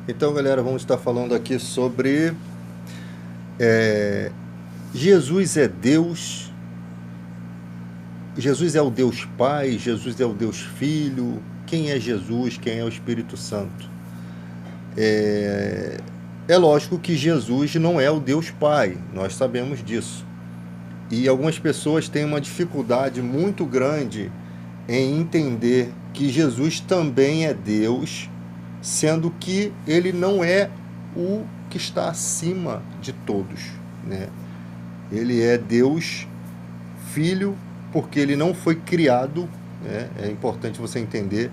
Então, galera, vamos estar falando aqui sobre Jesus é Deus, Jesus é o Deus Pai, Jesus é o Deus Filho, quem é Jesus, quem é o Espírito Santo. É lógico que Jesus não é o Deus Pai, nós sabemos disso. E algumas pessoas têm uma dificuldade muito grande em entender que Jesus também é Deus, sendo que ele não é o que está acima de todos, né? Ele é Deus Filho, porque ele não foi criado, né? É importante você entender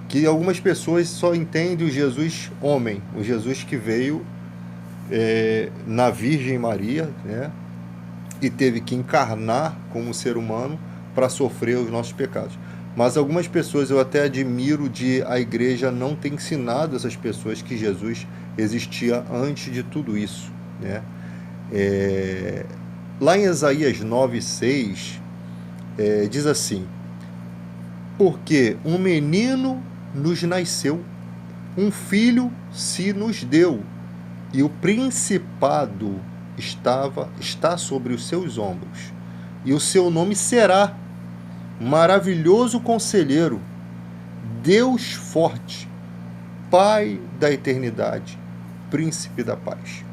que algumas pessoas só entendem o Jesus homem, o Jesus que veio na Virgem Maria, né? E teve que encarnar como ser humano para sofrer os nossos pecados. Mas algumas pessoas eu até admiro de a igreja não ter ensinado essas pessoas que Jesus existia antes de tudo isso, né? Lá em Isaías 9:6 diz assim: porque um menino nos nasceu, um filho se nos deu, e o principado está sobre os seus ombros, e o seu nome será Maravilhoso Conselheiro, Deus Forte, Pai da Eternidade, Príncipe da Paz.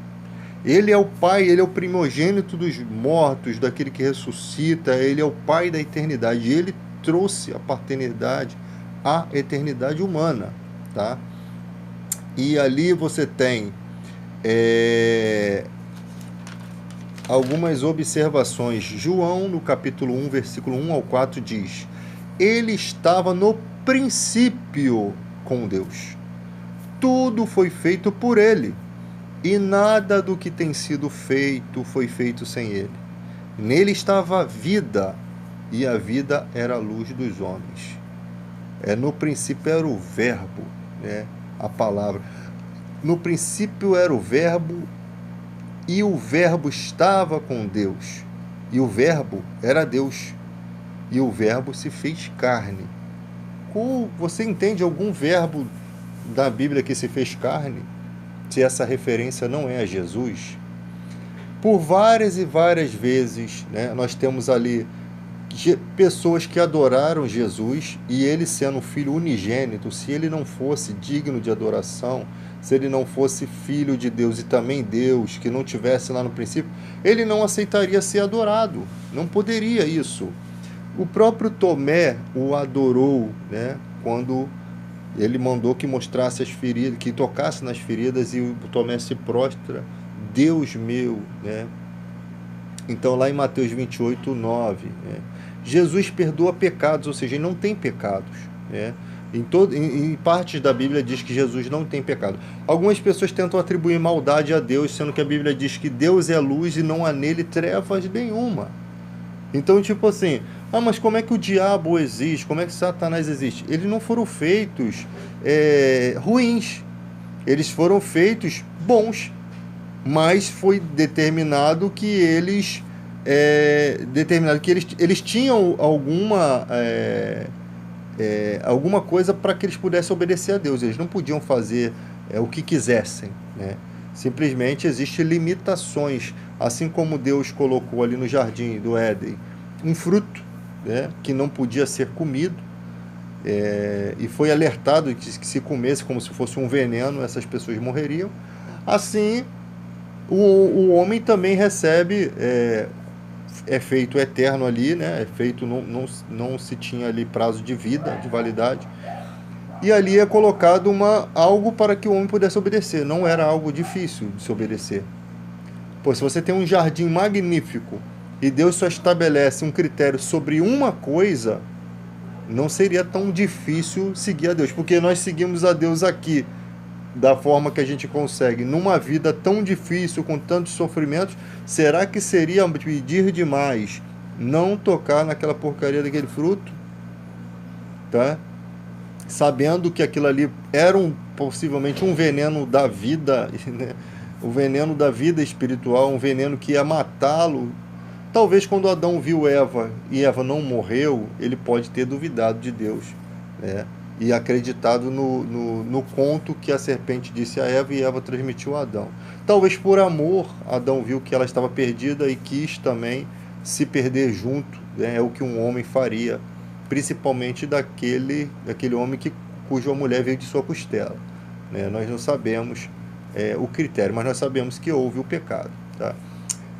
Ele é o Pai, ele é o primogênito dos mortos, daquele que ressuscita, ele é o Pai da eternidade. Ele trouxe a paternidade à eternidade humana, tá? E ali você tem algumas observações. João, no capítulo 1, versículo 1 ao 4, diz: ele estava no princípio com Deus. Tudo foi feito por ele, e nada do que tem sido feito foi feito sem ele. Nele estava a vida, e a vida era a luz dos homens. No princípio era o verbo, né? A palavra. No princípio era o verbo, e o verbo estava com Deus, e o verbo era Deus, e o verbo se fez carne. Você entende algum verbo da Bíblia que se fez carne? Se essa referência não é a Jesus? Por várias e várias vezes, né, nós temos ali pessoas que adoraram Jesus, e ele sendo filho unigênito, se ele não fosse digno de adoração, se ele não fosse filho de Deus e também Deus, que não tivesse lá no princípio, ele não aceitaria ser adorado, não poderia isso. O próprio Tomé o adorou, né, quando ele mandou que mostrasse as feridas, que tocasse nas feridas, e o Tomé se prostra: Deus meu, né? Então lá em Mateus 28:9, né, Jesus perdoa pecados, ou seja, ele não tem pecados, né? Em partes da Bíblia diz que Jesus não tem pecado. Algumas pessoas tentam atribuir maldade a Deus, sendo que a Bíblia diz que Deus é luz e não há nele trevas nenhuma. Então, tipo assim, mas como é que o diabo existe? Como é que Satanás existe? Eles não foram feitos ruins. Eles foram feitos bons. Mas foi determinado que eles tinham alguma coisa para que eles pudessem obedecer a Deus. Eles não podiam fazer o que quisessem, né? Simplesmente existem limitações, assim como Deus colocou ali no jardim do Éden um fruto, né, que não podia ser comido, e foi alertado que se comesse como se fosse um veneno, essas pessoas morreriam. Assim, o homem também recebe, é feito eterno ali, né? É feito, não se tinha ali prazo de vida, de validade, e ali é colocado algo para que o homem pudesse obedecer. Não era algo difícil de se obedecer. Pô, se você tem um jardim magnífico e Deus só estabelece um critério sobre uma coisa, não seria tão difícil seguir a Deus, porque nós seguimos a Deus aqui da forma que a gente consegue, numa vida tão difícil, com tantos sofrimentos. Será que seria pedir demais não tocar naquela porcaria daquele fruto? Tá? Sabendo que aquilo ali era possivelmente um veneno da vida, né? O veneno da vida espiritual, um veneno que ia matá-lo. Talvez quando Adão viu Eva e Eva não morreu, ele pode ter duvidado de Deus, né? e acreditado no conto que a serpente disse a Eva e Eva transmitiu a Adão. Talvez por amor, Adão viu que ela estava perdida e quis também se perder junto, né? É o que um homem faria, principalmente daquele homem cuja mulher veio de sua costela, né? Nós não sabemos o critério, mas nós sabemos que houve o pecado, tá?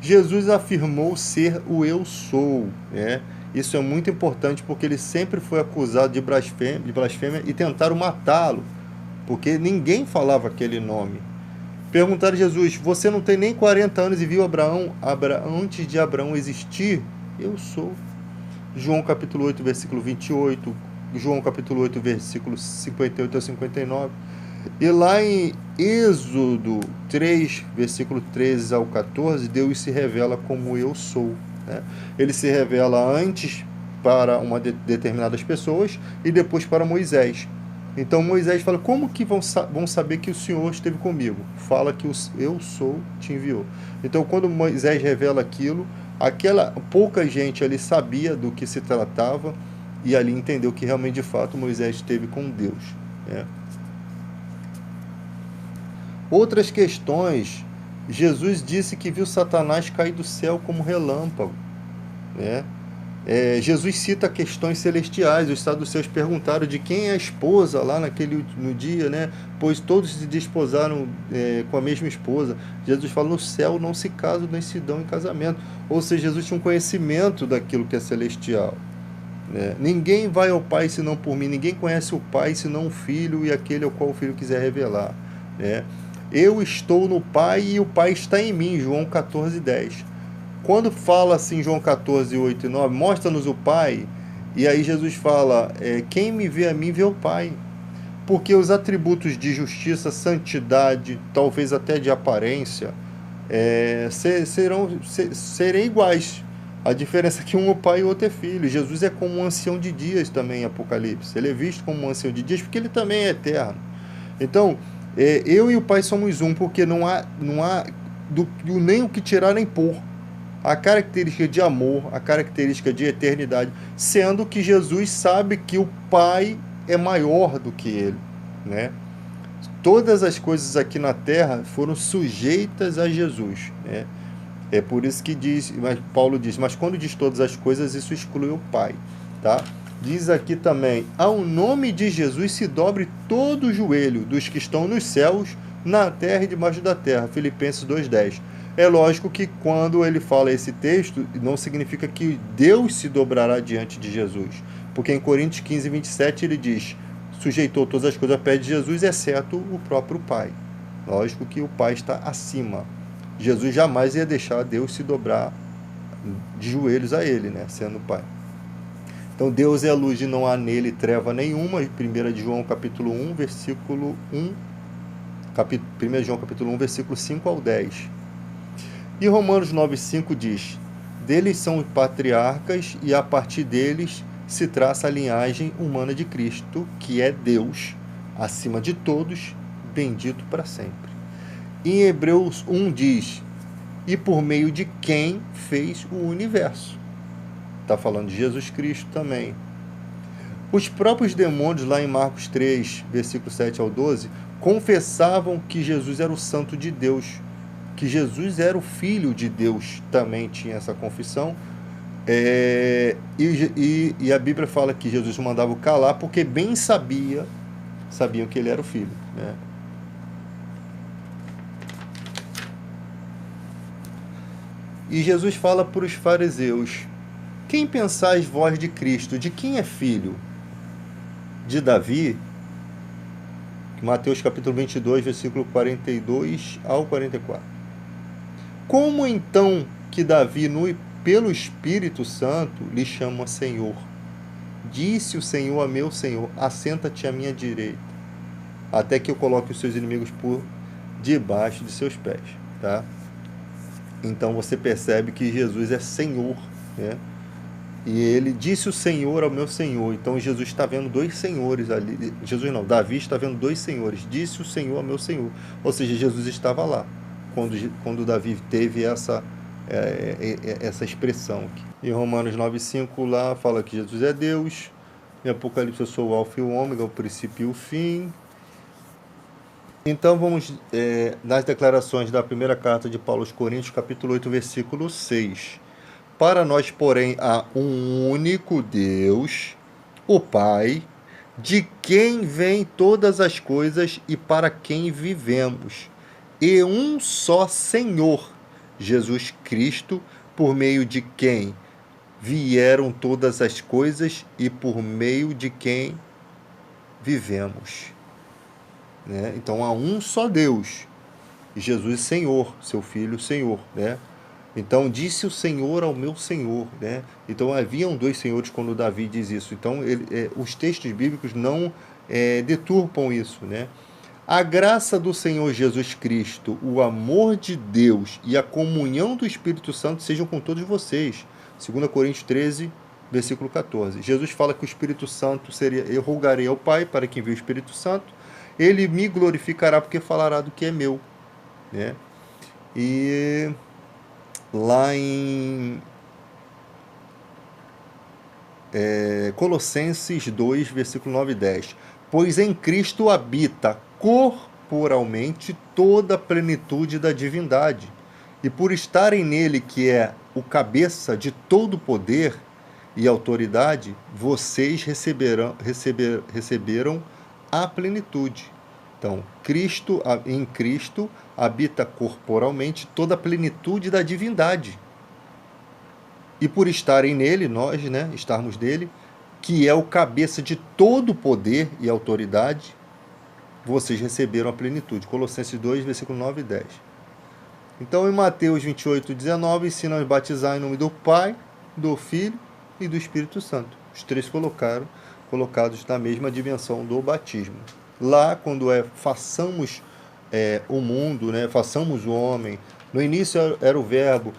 Jesus afirmou ser o eu sou, né? Isso é muito importante porque ele sempre foi acusado de blasfêmia e tentaram matá-lo, porque ninguém falava aquele nome. Perguntaram a Jesus: você não tem nem 40 anos e viu Abraão antes de Abraão existir? Eu sou. João capítulo 8, versículo 28, João capítulo 8, versículos 58 a 59. E lá em Êxodo 3, versículo 13 ao 14, Deus se revela como eu sou, né? Ele se revela antes para determinadas pessoas e depois para Moisés. Então Moisés fala: como que vão saber que o Senhor esteve comigo? Fala que eu sou te enviou. Então quando Moisés revela aquilo, aquela pouca gente ali sabia do que se tratava e ali entendeu que realmente de fato Moisés esteve com Deus, né? Outras questões, Jesus disse que viu Satanás cair do céu como relâmpago, né? Jesus cita questões celestiais. Os saduceus perguntaram de quem é a esposa lá no dia, né? Pois todos se desposaram com a mesma esposa. Jesus fala: no céu não se casam nem se dão em casamento. Ou seja, Jesus tinha um conhecimento daquilo que é celestial, né? Ninguém vai ao Pai senão por mim. Ninguém conhece o Pai senão o Filho e aquele ao qual o Filho quiser revelar, né? Eu estou no Pai e o Pai está em mim. João 14, 10. Quando fala assim, João 14, 8 e 9, mostra-nos o Pai, e aí Jesus fala: quem me vê a mim, vê o Pai. Porque os atributos de justiça, santidade, talvez até de aparência, serem iguais. A diferença é que um é pai e o outro é filho. Jesus é como um ancião de dias também em Apocalipse. Ele é visto como um ancião de dias porque ele também é eterno. Então, eu e o Pai somos um, porque não há nem o que tirar nem pôr. A característica de amor, a característica de eternidade, sendo que Jesus sabe que o Pai é maior do que ele, né? Todas as coisas aqui na terra foram sujeitas a Jesus, né? É por isso que Paulo diz: mas quando diz todas as coisas, isso exclui o Pai, tá? Diz aqui também: ao nome de Jesus se dobre todo o joelho dos que estão nos céus, na terra e debaixo da terra. Filipenses 2,10. É lógico que quando ele fala esse texto, não significa que Deus se dobrará diante de Jesus. Porque em Coríntios 15, 27 ele diz: sujeitou todas as coisas a pé de Jesus, exceto o próprio Pai. Lógico que o Pai está acima. Jesus jamais ia deixar Deus se dobrar de joelhos a ele, né, sendo o Pai. Então Deus é a luz e não há nele treva nenhuma. 1 João capítulo 1, versículo 1. 1 João capítulo 1, versículo 5 ao 10. E Romanos 9,5 diz: deles são os patriarcas e a partir deles se traça a linhagem humana de Cristo, que é Deus, acima de todos, bendito para sempre. Em Hebreus 1 diz: e por meio de quem fez o universo. Está falando de Jesus Cristo também. Os próprios demônios, lá em Marcos 3, versículo 7 ao 12, confessavam que Jesus era o Santo de Deus, que Jesus era o Filho de Deus, também tinha essa confissão. E a Bíblia fala que Jesus mandava calar porque bem sabiam que ele era o Filho, né? E Jesus fala para os fariseus: quem pensais vós de Cristo? De quem é filho? De Davi? Mateus capítulo 22, versículo 42 ao 44. Como então que Davi, pelo Espírito Santo, lhe chama Senhor? Disse o Senhor a meu Senhor: assenta-te à minha direita, até que eu coloque os seus inimigos por debaixo de seus pés, tá? Então você percebe que Jesus é Senhor, né? E ele disse o Senhor ao meu Senhor. Então Jesus está vendo dois senhores ali. Davi está vendo dois senhores. Disse o Senhor ao meu Senhor. Ou seja, Jesus estava lá quando Davi teve essa expressão aqui. Em Romanos 9,5 lá fala que Jesus é Deus. Em Apocalipse eu sou o alfa e o ômega, o princípio e o fim. Então vamos nas declarações da primeira carta de Paulo aos Coríntios, capítulo 8, versículo 6. Para nós, porém, há um único Deus, o Pai, de quem vêm todas as coisas e para quem vivemos, e um só Senhor, Jesus Cristo, por meio de quem vieram todas as coisas e por meio de quem vivemos. Né? Então há um só Deus, e Jesus Senhor, seu Filho Senhor, né? Então disse o Senhor ao meu Senhor, né? Então haviam dois senhores quando Davi diz isso. Então os textos bíblicos não deturpam isso, né? A graça do Senhor Jesus Cristo, o amor de Deus e a comunhão do Espírito Santo sejam com todos vocês. 2 Coríntios 13, versículo 14. Jesus fala que o Espírito Santo seria: eu rogarei ao Pai para que envie o Espírito Santo, ele me glorificará porque falará do que é meu, né? E lá em Colossenses 2, versículo 9 e 10. Pois em Cristo habita corporalmente toda a plenitude da divindade, e por estarem nele, que é o cabeça de todo poder e autoridade, vocês receberam a plenitude. Então, em Cristo habita corporalmente toda a plenitude da divindade. E por estarem nele, nós, né, estarmos nele, que é o cabeça de todo poder e autoridade, vocês receberam a plenitude. Colossenses 2, versículo 9 e 10. Então, em Mateus 28, 19, ensina a batizar em nome do Pai, do Filho e do Espírito Santo. Os três colocados na mesma dimensão do batismo. Lá, quando façamos o mundo, né, façamos o homem, no início era o verbo,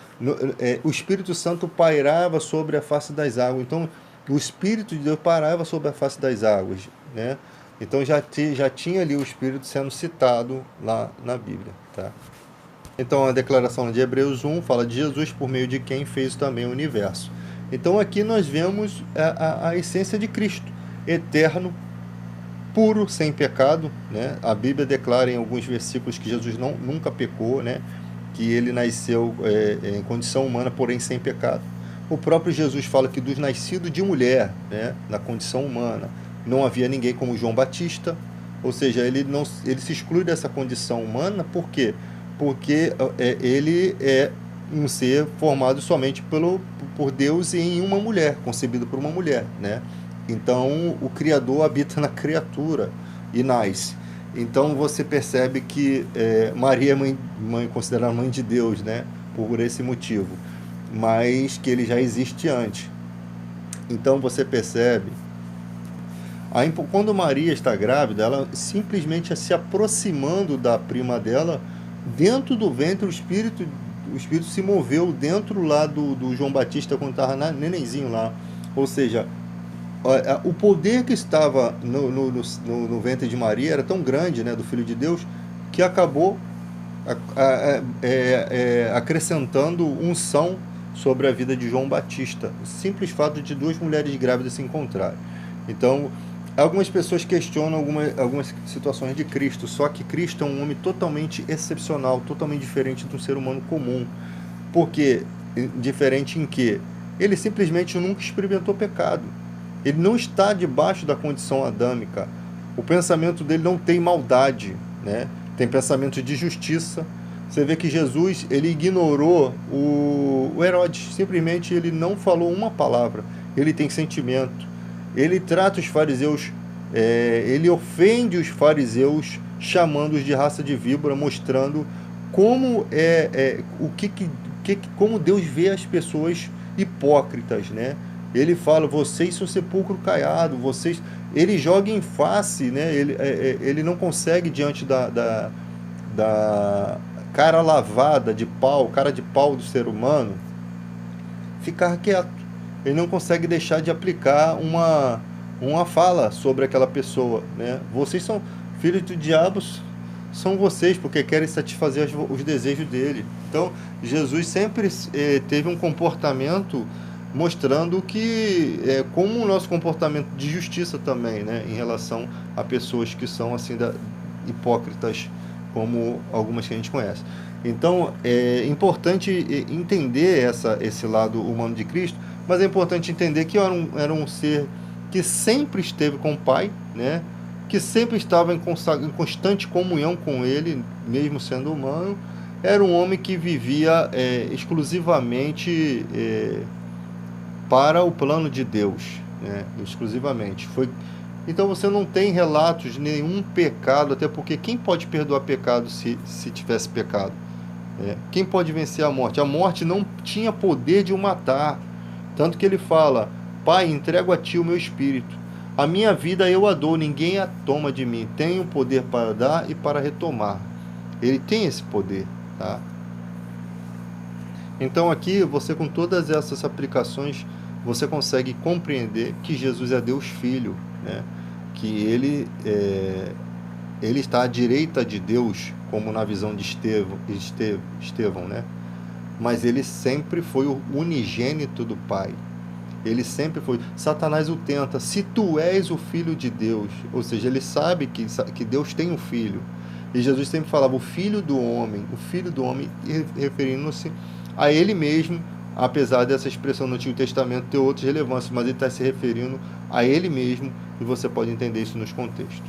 o Espírito Santo pairava sobre a face das águas. Então, o Espírito de Deus pairava sobre a face das águas, né? Então, já tinha ali o Espírito sendo citado lá na Bíblia, tá? Então, a declaração de Hebreus 1 fala de Jesus, por meio de quem fez também o universo. Então, aqui nós vemos a essência de Cristo, eterno, puro, sem pecado, né? A Bíblia declara em alguns versículos que Jesus nunca pecou, né? Que ele nasceu em condição humana, porém sem pecado. O próprio Jesus fala que dos nascidos de mulher, né? Na condição humana, não havia ninguém como João Batista, ou seja, ele se exclui dessa condição humana. Por quê? Porque ele é um ser formado somente por Deus e em uma mulher, concebido por uma mulher, né? Então, o Criador habita na criatura e nasce. Então, você percebe que Maria é considerada mãe de Deus, né? Por esse motivo. Mas que ele já existe antes. Então, você percebe... Quando Maria está grávida, ela simplesmente se aproximando da prima dela, dentro do ventre, o Espírito se moveu dentro lá do João Batista, quando estava nenenzinho lá. Ou seja... o poder que estava no ventre de Maria era tão grande, né, do Filho de Deus, que acabou acrescentando unção sobre a vida de João Batista. O simples fato de duas mulheres grávidas se encontrarem. Então, algumas pessoas questionam algumas situações de Cristo, só que Cristo é um homem totalmente excepcional, totalmente diferente de um ser humano comum. Porque, diferente em que? Ele simplesmente nunca experimentou pecado. Ele não está debaixo da condição adâmica. O pensamento dele não tem maldade, né? Tem pensamento de justiça. Você vê que Jesus, ele ignorou o Herodes. Simplesmente ele não falou uma palavra. Ele tem sentimento. Ele trata os fariseus, ele ofende os fariseus, chamando-os de raça de víbora, mostrando como como Deus vê as pessoas hipócritas, né? Ele fala: vocês são sepulcro caiado, vocês... Ele joga em face, né? Ele não consegue, diante da cara lavada de pau, cara de pau do ser humano, ficar quieto. Ele não consegue deixar de aplicar uma fala sobre aquela pessoa, né? Vocês são filhos do diabo, são vocês, porque querem satisfazer os desejos dele. Então, Jesus sempre teve um comportamento mostrando que como o nosso comportamento de justiça também, né, em relação a pessoas que são assim hipócritas, como algumas que a gente conhece. Então é importante entender esse lado humano de Cristo, mas é importante entender que era um ser que sempre esteve com o Pai, né, que sempre estava em constante comunhão com Ele, mesmo sendo humano. Era um homem que vivia exclusivamente para o plano de Deus, né? Exclusivamente. Então você não tem relatos de nenhum pecado, até porque quem pode perdoar pecado se tivesse pecado? Quem pode vencer a morte? A morte não tinha poder de o matar. Tanto que ele fala: Pai, entrego a ti o meu espírito. A minha vida eu a dou, ninguém a toma de mim. Tenho poder para dar e para retomar. Ele tem esse poder, tá? Então aqui você, com todas essas aplicações, você consegue compreender que Jesus é Deus Filho, né? Que ele está à direita de Deus, como na visão de Estevão, né? Mas ele sempre foi o unigênito do Pai. Ele sempre foi. Satanás o tenta: se tu és o Filho de Deus, ou seja, ele sabe que Deus tem um filho. E Jesus sempre falava o Filho do Homem, referindo-se a ele mesmo, apesar dessa expressão no Antigo Testamento ter outras relevâncias, mas ele está se referindo a ele mesmo, e você pode entender isso nos contextos.